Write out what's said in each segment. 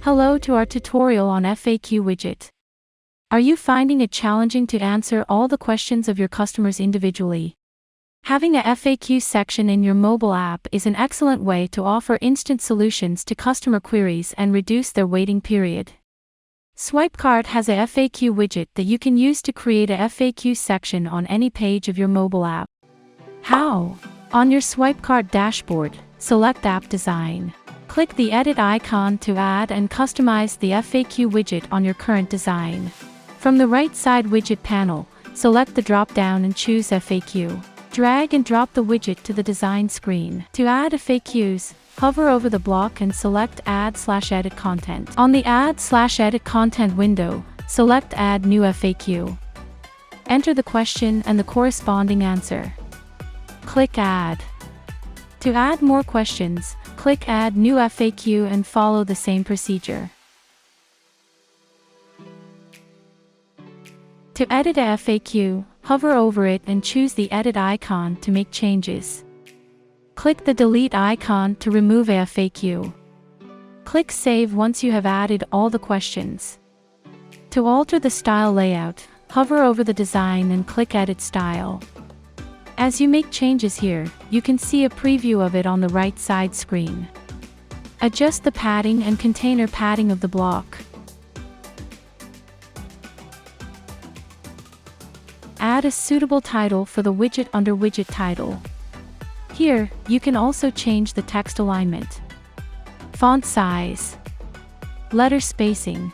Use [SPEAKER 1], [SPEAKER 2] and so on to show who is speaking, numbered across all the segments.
[SPEAKER 1] Hello to our tutorial on FAQ widget. Are you finding it challenging to answer all the questions of your customers individually? Having a FAQ section in your mobile app is an excellent way to offer instant solutions to customer queries and reduce their waiting period. Swipecart has a FAQ widget that you can use to create a FAQ section on any page of your mobile app. How? On your Swipecart dashboard, select App Design. Click the edit icon to add and customize the FAQ widget on your current design. From the right side widget panel, select the drop-down and choose FAQ. Drag and drop the widget to the design screen. To add FAQs, hover over the block and select Add/Edit Content. On the Add/Edit Content window, select Add New FAQ. Enter the question and the corresponding answer. Click Add. To add more questions, click Add New FAQ and follow the same procedure. To edit a FAQ, hover over it and choose the edit icon to make changes. Click the delete icon to remove a FAQ. Click Save once you have added all the questions. To alter the style layout, hover over the design and click Edit Style. As you make changes here, you can see a preview of it on the right side screen. Adjust the padding and container padding of the block. Add a suitable title for the widget under Widget Title. Here, you can also change the text alignment, font size, letter spacing,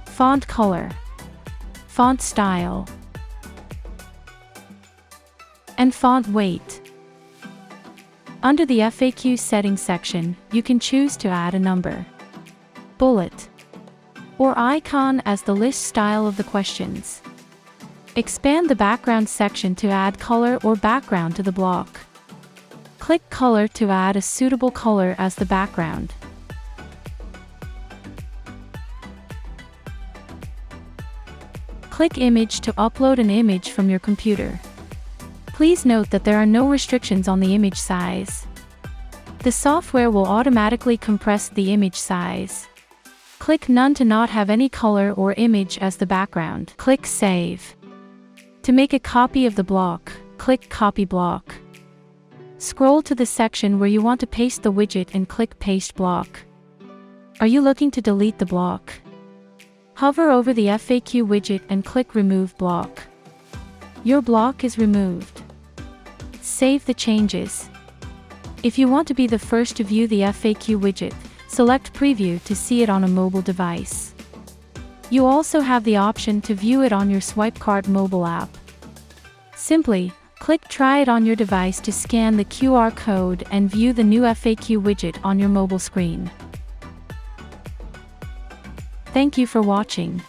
[SPEAKER 1] font color, font style, and font weight. Under the FAQ settings section, you can choose to add a number, bullet, or icon as the list style of the questions. Expand the background section to add color or background to the block. Click Color to add a suitable color as the background. Click Image to upload an image from your computer. Please note that there are no restrictions on the image size. The software will automatically compress the image size. Click None to not have any color or image as the background. Click Save. To make a copy of the block, click Copy Block. Scroll to the section where you want to paste the widget and click Paste Block. Are you looking to delete the block? Hover over the FAQ widget and click Remove Block. Your block is removed. Save the changes. If you want to be the first to view the FAQ widget, select Preview to see it on a mobile device. You also have the option to view it on your Swipecart mobile app. Simply, click Try it on your device to scan the QR code and view the new FAQ widget on your mobile screen. Thank you for watching.